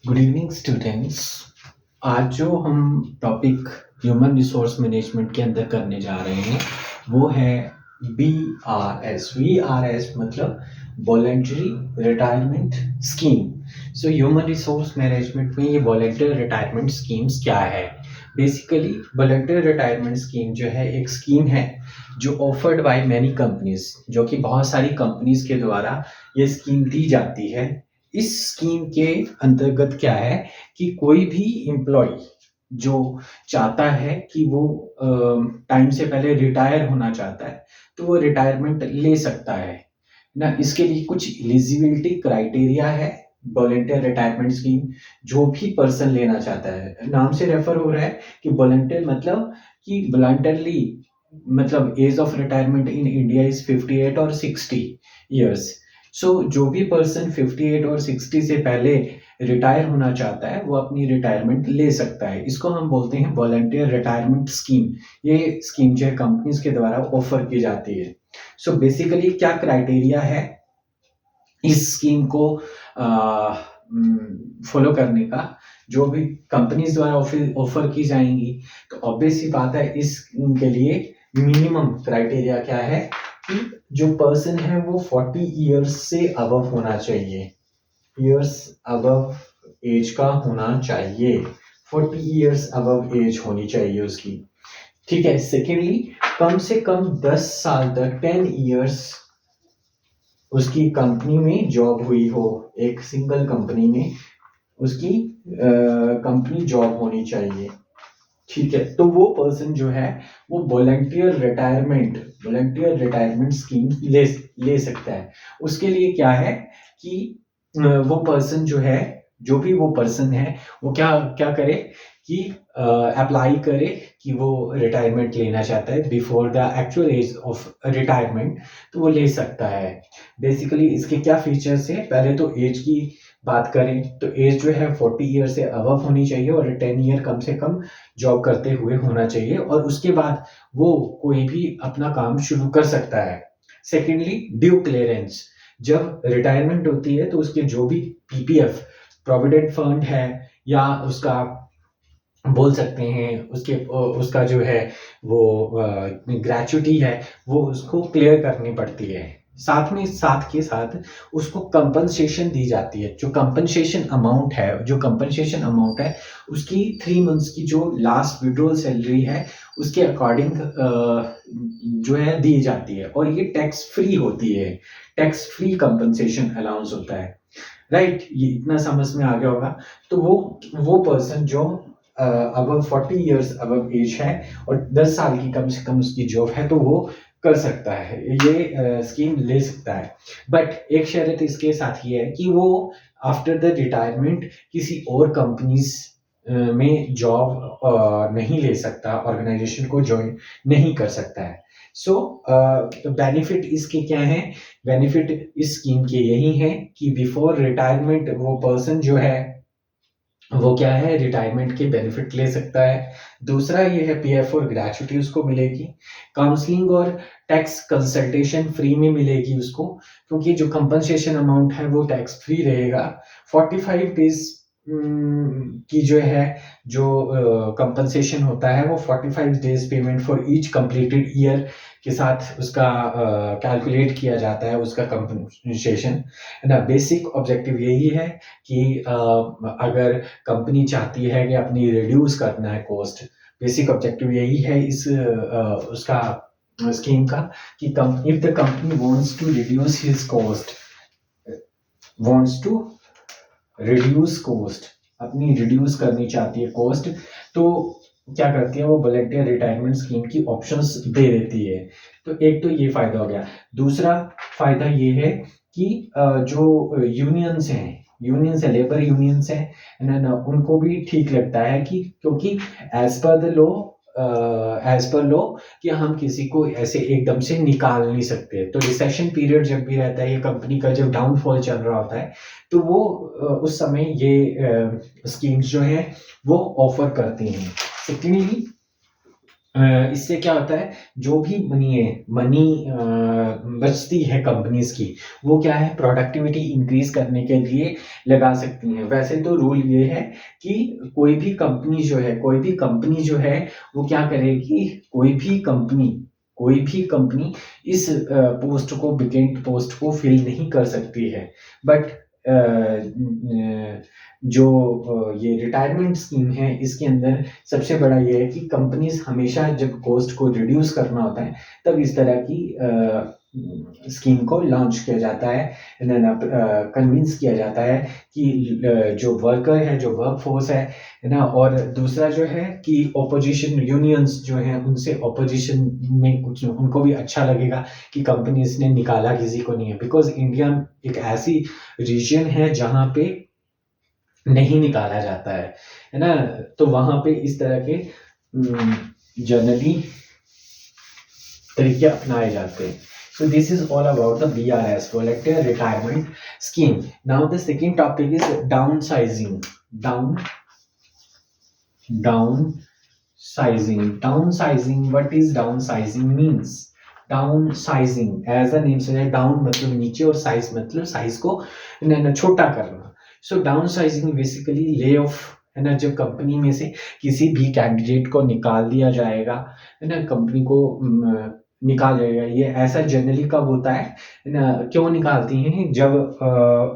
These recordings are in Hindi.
Good evening students. आज जो हम टॉपिक ह्यूमन रिसोर्स मैनेजमेंट के अंदर करने जा रहे हैं वो है BRS। VRS मतलब voluntary retirement scheme. So human resource management में ये वॉलेंटरी रिटायरमेंट स्कीम्स क्या है? बेसिकली वॉलेंटरी रिटायरमेंट स्कीम जो है एक स्कीम है जो ऑफर्ड बाय मैनी कंपनीज, जो कि बहुत सारी कंपनीज के द्वारा ये स्कीम दी जाती है। इस स्कीम के अंतर्गत क्या है कि कोई भी एम्प्लॉय जो चाहता है कि वो टाइम से पहले रिटायर होना चाहता है तो वो रिटायरमेंट ले सकता है ना। इसके लिए कुछ एलिजिबिलिटी क्राइटेरिया है। वॉलंटियर रिटायरमेंट स्कीम जो भी पर्सन लेना चाहता है, नाम से रेफर हो रहा है कि वॉलंटियर मतलब कि वॉलंटरली, मतलब age of retirement in India is 58 और 60 ईयर्स। सो जो भी पर्सन 58 और 60 से पहले रिटायर होना चाहता है वो अपनी रिटायरमेंट ले सकता है। इसको हम बोलते हैं वॉलंटियर रिटायरमेंट स्कीम। ये स्कीम जो है कंपनीज के द्वारा ऑफर की जाती है। सो बेसिकली क्या क्राइटेरिया है इस स्कीम को फॉलो करने का? जो भी कंपनीज द्वारा ऑफर की जाएंगी तो ऑब्वियस ही बात है इसके लिए मिनिमम क्राइटेरिया क्या है कि जो पर्सन है वो 40 इयर्स से अबव होना चाहिए, इयर्स अबव एज का होना चाहिए, 40 इयर्स अबव एज होनी चाहिए उसकी। ठीक है। सेकेंडली कम से कम 10 साल तक 10 इयर्स उसकी कंपनी में जॉब हुई हो, एक सिंगल कंपनी में उसकी कंपनी जॉब होनी चाहिए। ठीक है। तो वो पर्सन जो है वो वॉलंटियर रिटायरमेंट स्कीम ले सकता है। उसके लिए क्या है कि वो पर्सन जो है, जो भी वो पर्सन है वो क्या क्या करे कि अप्लाई करे कि वो रिटायरमेंट लेना चाहता है before the actual as of retirement, तो वो ले सकता है। बेसिकली इसके क्या फीचर्स है? पहले तो एज की बात करें तो एज जो है 40 ईयर से अबव होनी चाहिए और 10 ईयर कम से कम जॉब करते हुए होना चाहिए, और उसके बाद वो कोई भी अपना काम शुरू कर सकता है। Secondly due clearance. जब रिटायरमेंट होती है तो उसके जो भी PPF प्रोविडेंट फंड है या उसका बोल सकते हैं उसका जो है वो ग्रेचुटी है वो उसको क्लियर करनी पड़ती है। साथ में साथ के साथ उसको कंपनसेशन दी जाती है। जो कंपनसेशन अमाउंट है उसकी 3 मंथ्स की जो लास्ट विड्रॉल सैलरी है उसके अकॉर्डिंग जो है दी जाती है, और ये टैक्स फ्री होती है। टैक्स फ्री कंपनसेशन अलाउंस होता है। राइट, ये इतना समझ में आ गया होगा। तो वो पर्सन जो अबव 40 इयर्स अबव एज है और 10 साल की कम से कम उसकी जॉब है तो वो कर सकता है, ये स्कीम ले सकता है। बट एक शर्त इसके साथ ये है कि वो आफ्टर द रिटायरमेंट किसी और कंपनीज में जॉब नहीं ले सकता, ऑर्गेनाइजेशन को ज्वाइन नहीं कर सकता है। सो बेनिफिट इसके क्या है? बेनिफिट इस स्कीम के यही है कि बिफोर रिटायरमेंट वो पर्सन जो है वो क्या है, रिटायरमेंट के बेनिफिट ले सकता है। दूसरा ये है PF और ग्रेचुटी उसको मिलेगी। काउंसलिंग और टैक्स कंसल्टेशन फ्री में मिलेगी उसको, क्योंकि जो कंपनसेशन अमाउंट है वो टैक्स फ्री रहेगा। 45 डेज की जो है जो कंपनसेशन होता है वो 45 days payment for each completed year के साथ उसका कैलकुलेट किया जाता है उसका कंपनसेशन। ना बेसिक ऑब्जेक्टिव यही है कि अगर कंपनी चाहती है कि अपनी रिड्यूस करना है कॉस्ट, बेसिक ऑब्जेक्टिव यही है इस उसका स्कीम का कि if the company wants to reduce his cost, अपनी रिड्यूस करनी चाहती है कॉस्ट, तो क्या करती है वो वॉलंटियर रिटायरमेंट स्कीम की ऑप्शंस दे देती है। तो एक तो ये फायदा हो गया। दूसरा फायदा ये है कि जो यूनियंस हैं, लेबर यूनियंस हैं ना, उनको भी ठीक लगता है कि क्योंकि एज पर लो कि हम किसी को ऐसे एकदम से निकाल नहीं सकते। तो रिसेशन पीरियड जब भी रहता है, ये कंपनी का जब डाउनफॉल चल रहा होता है तो वो उस समय ये स्कीम्स जो है वो ऑफर करती हैं। सेकेंडली इससे क्या होता है, जो भी मनी बचती है कंपनीज की, वो क्या है, प्रोडक्टिविटी इंक्रीज करने के लिए लगा सकती हैं। वैसे तो रूल ये है कि कोई भी कंपनी जो है वो क्या करेगी, कोई भी कंपनी इस पोस्ट को, वेकेंट पोस्ट को फिल नहीं कर सकती है। बट जो ये रिटायरमेंट स्कीम है, इसके अंदर सबसे बड़ा ये है कि कंपनीज हमेशा जब कॉस्ट को रिड्यूस करना होता है, तब इस तरह की स्कीम को लॉन्च किया जाता है, कन्विंस किया जाता है कि जो वर्कर है, जो वर्क फोर्स है ना, और दूसरा जो है कि ऑपोजिशन यूनियंस जो हैं, उनसे ऑपोजिशन में कुछ उनको भी अच्छा लगेगा कि कंपनीज ने निकाला किसी को नहीं है। बिकॉज इंडिया एक ऐसी रीजन है जहाँ पे नहीं निकाला जाता है ना, तो वहां पे इस तरह के जनरली तरीके अपनाए जाते हैं। So this is all about the VRS, Volunteer Retirement Scheme. Now the second topic is downsizing. Downsizing. What is downsizing means? Downsizing, as the name says, down मतलब नीचे और size मतलब size को छोटा करना. So downsizing basically lay off है ना, जब कंपनी में से किसी भी कैंडिडेट को निकाल दिया जाएगा है ना, कंपनी को निकाल जाएगा। ये ऐसा जनरली कब होता है ना, क्यों निकालती हैं, जब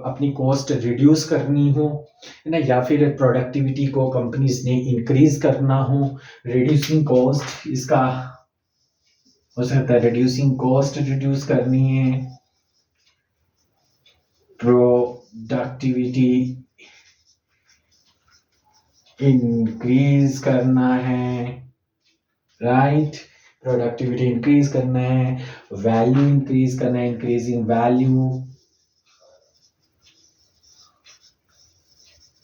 अपनी कॉस्ट रिड्यूस करनी हो है ना, या फिर प्रोडक्टिविटी को कंपनीज ने इंक्रीज करना हो। रिड्यूसिंग कॉस्ट इसका हो सकता है, रिड्यूसिंग कॉस्ट रिड्यूस करनी है, प्रोडक्टिविटी इंक्रीज करना है, राइट, प्रोडक्टिविटी इंक्रीज करना है, वैल्यू इंक्रीज करना है, इंक्रीजिंग वैल्यू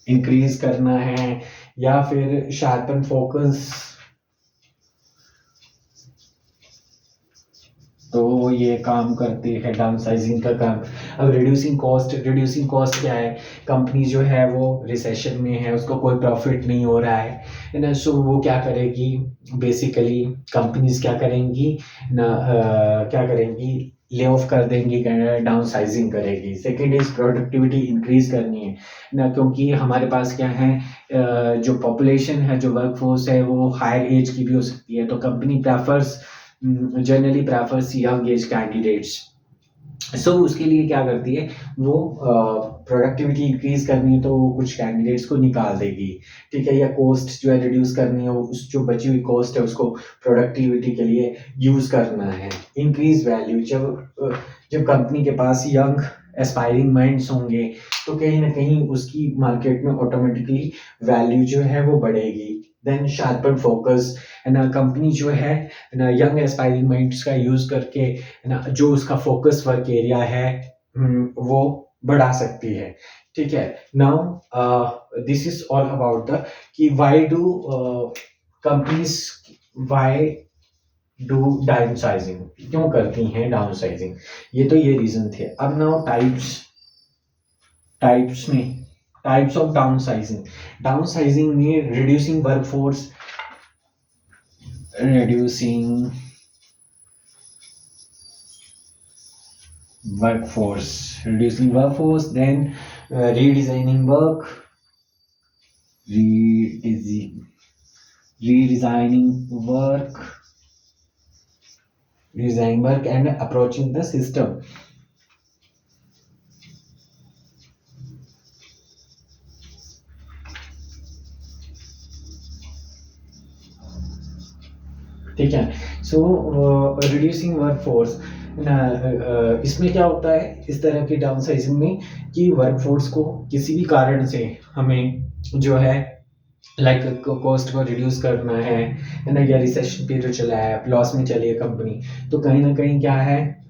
इंक्रीज करना है, या फिर शार्पन फोकस, तो ये काम करती है डाउनसाइजिंग का काम। अब रिड्यूसिंग कॉस्ट क्या है, कंपनी जो है वो रिसेशन में है, उसको कोई प्रॉफिट नहीं हो रहा है ना, सो वो क्या करेगी, बेसिकली कंपनीज क्या करेंगी ना, क्या करेंगी, ले ऑफ कर देंगी, डाउनसाइजिंग करेगी। सेकेंड इज प्रोडक्टिविटी इंक्रीज करनी है ना, क्योंकि हमारे पास क्या है, जो पॉपुलेशन है, जो वर्कफोर्स है, वो हायर एज की भी हो सकती है, तो company generally prefers young age candidates. So उसके लिए क्या करती है, वो प्रोडक्टिविटी इंक्रीज करनी है तो वो कुछ कैंडिडेट्स को निकाल देगी, ठीक है, या कॉस्ट जो है रिड्यूस करनी है, उस जो बची हुई कॉस्ट है उसको प्रोडक्टिविटी के लिए यूज करना है। इंक्रीज वैल्यू, जब कंपनी के पास यंग एस्पायरिंग माइंड्स होंगे तो कहीं ना कहीं उसकी मार्केट में ऑटोमेटिकली वैल्यू जो है वो बढ़ेगी। देन शार्पन फोकस है ना, कंपनी जो है ना, यंग एस्पायरिंग माइंड्स का यूज करके है ना, जो उसका फोकस वर्क एरिया है वो बढ़ा सकती है, ठीक है। Now this is all about the कि व्हाई डू डाउनसाइजिंग, क्यों करती हैं डाउनसाइजिंग, ये रीजन थे। अब नाउ टाइप्स ऑफ डाउनसाइजिंग में reducing workforce, then redesigning work and approaching the system. ठीक है, सो रिड्यूसिंग वर्कफोर्स, इसमें क्या होता है इस तरह की डाउनसाइजिंग में कि वर्कफोर्स को किसी भी कारण से हमें जो है लाइक कॉस्ट को रिड्यूस करना है ना, या रिसेशन पीरियड चला है, लॉस में चली है कंपनी, तो कहीं ना कहीं क्या है,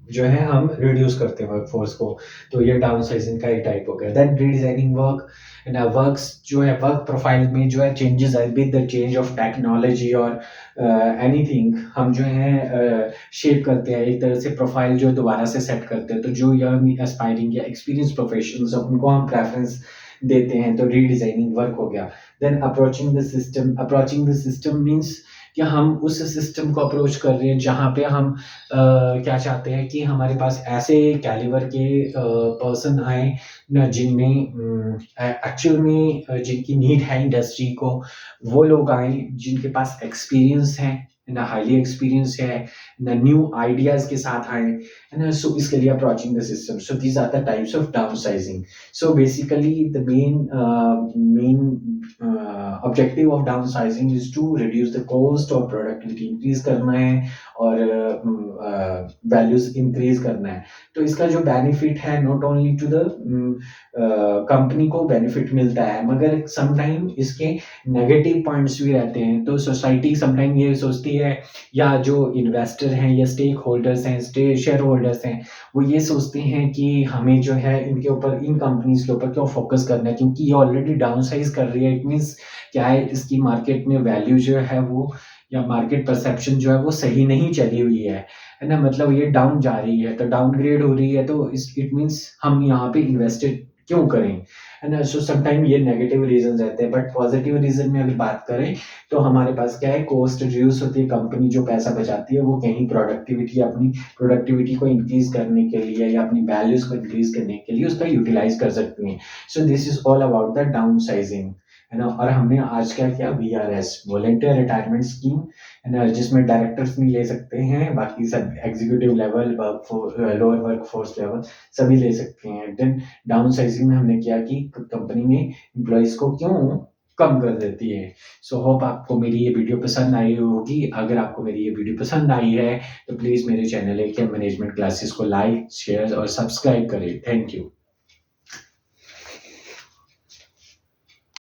जो है हम रिड्यूस करते हैं वर्कफोर्स को, तो ये डाउनसाइजिंग का एक टाइप हो गया। देन रीडिजाइनिंग वर्क्स जो है, वर्क प्रोफाइल में जो है चेंजेस आए with the change of technology और एनीथिंग, हम जो है शेप करते हैं एक तरह से प्रोफाइल जो दोबारा से सेट करते हैं, तो जो यंग एस्पायरिंग या एक्सपीरियंस प्रोफेशनल्स उनको हम प्रेफरेंस देते हैं, तो रीडिजाइनिंग वर्क हो गया। Then approaching the system means कि हम उस सिस्टम को अप्रोच कर रहे हैं जहाँ पे हम क्या चाहते हैं कि हमारे पास ऐसे कैलिबर के पर्सन आए न जिनमें एक्चुअल में जिनकी नीड है इंडस्ट्री को, वो लोग आए जिनके पास एक्सपीरियंस है ना, हाईली एक्सपीरियंस है ना, न्यू आइडियाज के साथ आए है ना। सो इसके लिए approaching the system, so these are the types of downsizing. So basically the main objective of downsizing is to reduce the cost और प्रोडक्टिविटी इंक्रीज करना है और वैल्यूज इंक्रीज करना है। तो इसका जो बेनिफिट है not only to the company को बेनिफिट मिलता है, मगर समटाइम इसके नेगेटिव पॉइंट्स भी रहते हैं। तो सोसाइटी समटाइम ये सोचती है, या जो इन्वेस्टर हैं या स्टेक होल्डर्स हैं, शेयर होल्डर्स हैं, वो ये सोचते हैं कि हमें जो है इनके ऊपर, इन कंपनीज के ऊपर क्यों फोकस करना है, क्योंकि ये ऑलरेडी डाउनसाइज कर रही है। इट मीन्स क्या है, इसकी मार्केट में वैल्यू जो है वो, या मार्केट परसेप्शन जो है वो सही नहीं चली हुई है ना। मतलब ये डाउन जा रही है, तो डाउनग्रेड हो रही है, तो इट मीन्स हम यहाँ पे इन्वेस्टेड क्यों करें, है ना। सो समटाइम ये नेगेटिव रीजन रहते हैं, बट पॉजिटिव रीजन में अगर बात करें तो हमारे पास क्या है, कॉस्ट रिड्यूस होती है, कंपनी जो पैसा बचाती है वो कहीं प्रोडक्टिविटी, अपनी प्रोडक्टिविटी को इंक्रीज करने के लिए या अपनी वैल्यूज को इंक्रीज करने के लिए उसका यूटिलाइज कर सकती है। So this is all about the down sizing, है ना। और हमने आज क्या किया, VRS, वॉलंटियर रिटायरमेंट स्कीम, है ना, जिसमें डायरेक्टर्स भी ले सकते हैं, बाकी सब executive level, lower work force level सभी ले सकते हैं। देन डाउन साइजिंग में हमने किया कि कंपनी में एम्प्लॉयज को क्यों कम कर देती है। सो होप आपको मेरी ये वीडियो पसंद आई होगी। अगर आपको मेरी ये वीडियो पसंद आई है तो प्लीज़ मेरे चैनल AKM मैनेजमेंट क्लासेस को लाइक, शेयर और सब्सक्राइब करें। Thank you.